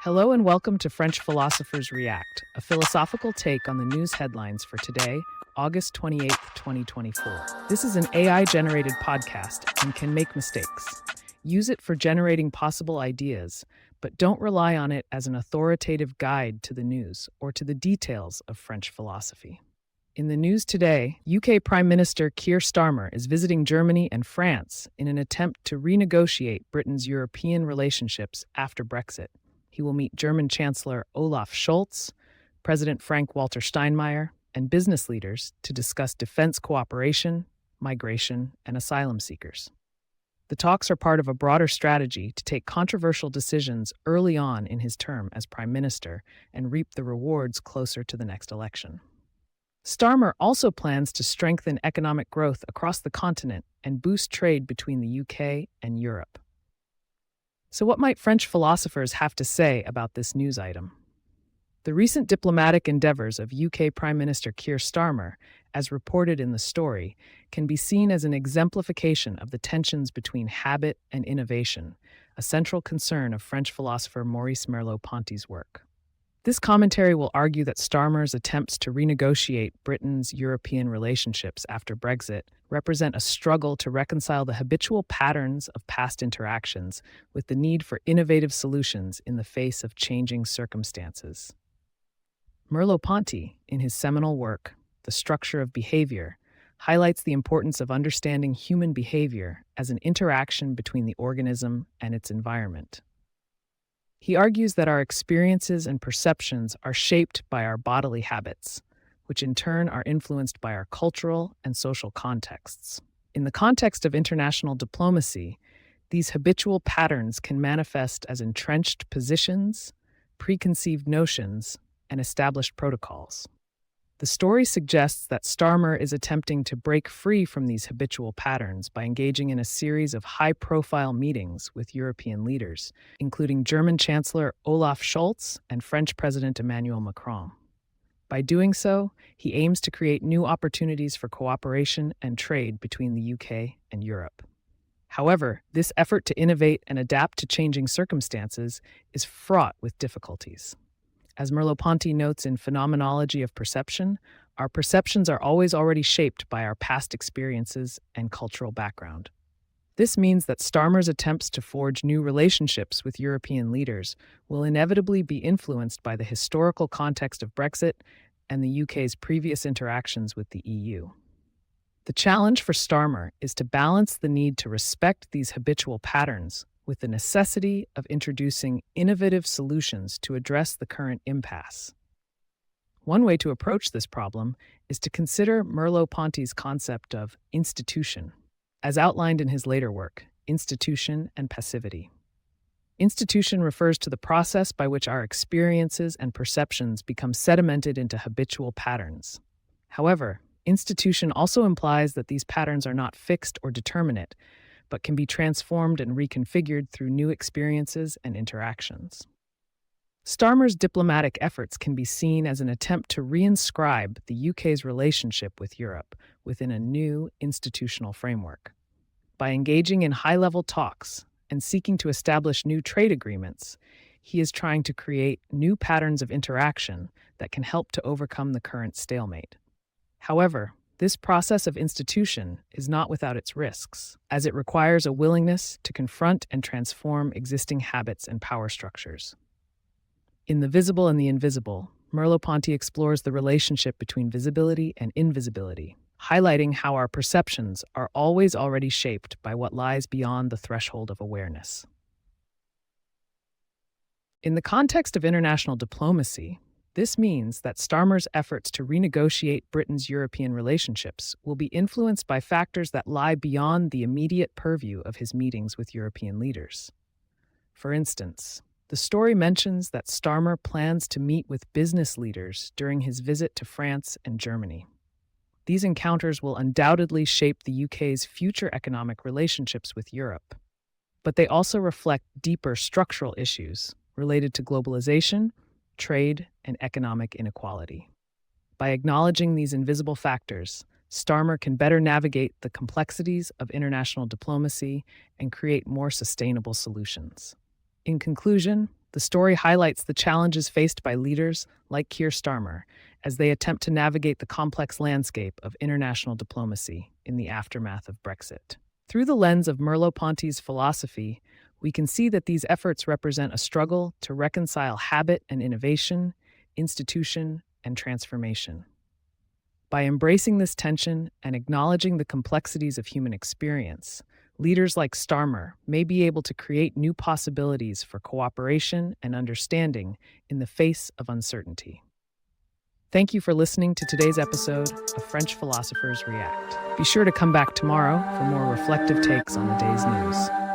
Hello and welcome to French Philosophers React, a philosophical take on the news headlines for today, August 28th, 2024. This is an AI-generated podcast and can make mistakes. Use it for generating possible ideas, but don't rely on it as an authoritative guide to the news or to the details of French philosophy. In the news today, UK Prime Minister Keir Starmer is visiting Germany and France in an attempt to renegotiate Britain's European relationships after Brexit. He will meet German Chancellor Olaf Scholz, President Frank-Walter Steinmeier, and business leaders to discuss defense cooperation, migration, and asylum seekers. The talks are part of a broader strategy to take controversial decisions early on in his term as Prime Minister and reap the rewards closer to the next election. Starmer also plans to strengthen economic growth across the continent and boost trade between the UK and Europe. So what might French philosophers have to say about this news item? The recent diplomatic endeavors of UK Prime Minister Keir Starmer, as reported in the story, can be seen as an exemplification of the tensions between habit and innovation, a central concern of French philosopher Maurice Merleau Ponty's work. This commentary will argue that Starmer's attempts to renegotiate Britain's European relationships after Brexit represent a struggle to reconcile the habitual patterns of past interactions with the need for innovative solutions in the face of changing circumstances. Merleau Ponty, in his seminal work, The Structure of Behavior, highlights the importance of understanding human behavior as an interaction between the organism and its environment. He argues that our experiences and perceptions are shaped by our bodily habits, which in turn are influenced by our cultural and social contexts. In the context of international diplomacy, these habitual patterns can manifest as entrenched positions, preconceived notions, and established protocols. The story suggests that Starmer is attempting to break free from these habitual patterns by engaging in a series of high-profile meetings with European leaders, including German Chancellor Olaf Scholz and French President Emmanuel Macron. By doing so, he aims to create new opportunities for cooperation and trade between the UK and Europe. However, this effort to innovate and adapt to changing circumstances is fraught with difficulties. As Merleau-Ponty notes in Phenomenology of Perception, our perceptions are always already shaped by our past experiences and cultural background. This means that Starmer's attempts to forge new relationships with European leaders will inevitably be influenced by the historical context of Brexit and the UK's previous interactions with the EU. The challenge for Starmer is to balance the need to respect these habitual patterns with the necessity of introducing innovative solutions to address the current impasse. One way to approach this problem is to consider Merleau-Ponty's concept of institution, as outlined in his later work, Institution and Passivity. Institution refers to the process by which our experiences and perceptions become sedimented into habitual patterns. However, institution also implies that these patterns are not fixed or determinate, but can be transformed and reconfigured through new experiences and interactions. Starmer's diplomatic efforts can be seen as an attempt to reinscribe the UK's relationship with Europe within a new institutional framework. By engaging in high-level talks and seeking to establish new trade agreements, he is trying to create new patterns of interaction that can help to overcome the current stalemate. However, this process of institution is not without its risks, as it requires a willingness to confront and transform existing habits and power structures. In The Visible and the Invisible, Merleau-Ponty explores the relationship between visibility and invisibility, highlighting how our perceptions are always already shaped by what lies beyond the threshold of awareness. In the context of international diplomacy, this means that Starmer's efforts to renegotiate Britain's European relationships will be influenced by factors that lie beyond the immediate purview of his meetings with European leaders. For instance, the story mentions that Starmer plans to meet with business leaders during his visit to France and Germany. These encounters will undoubtedly shape the UK's future economic relationships with Europe, but they also reflect deeper structural issues related to globalization, trade, and economic inequality. By acknowledging these invisible factors, Starmer can better navigate the complexities of international diplomacy and create more sustainable solutions. In conclusion, The story highlights the challenges faced by leaders like Keir Starmer as they attempt to navigate the complex landscape of international diplomacy in the aftermath of Brexit. Through the lens of Merleau Ponty's philosophy, we can see that these efforts represent a struggle to reconcile habit and innovation, institution and transformation. By embracing this tension and acknowledging the complexities of human experience, leaders like Starmer may be able to create new possibilities for cooperation and understanding in the face of uncertainty. Thank you for listening to today's episode of French Philosophers React. Be sure to come back tomorrow for more reflective takes on the day's news.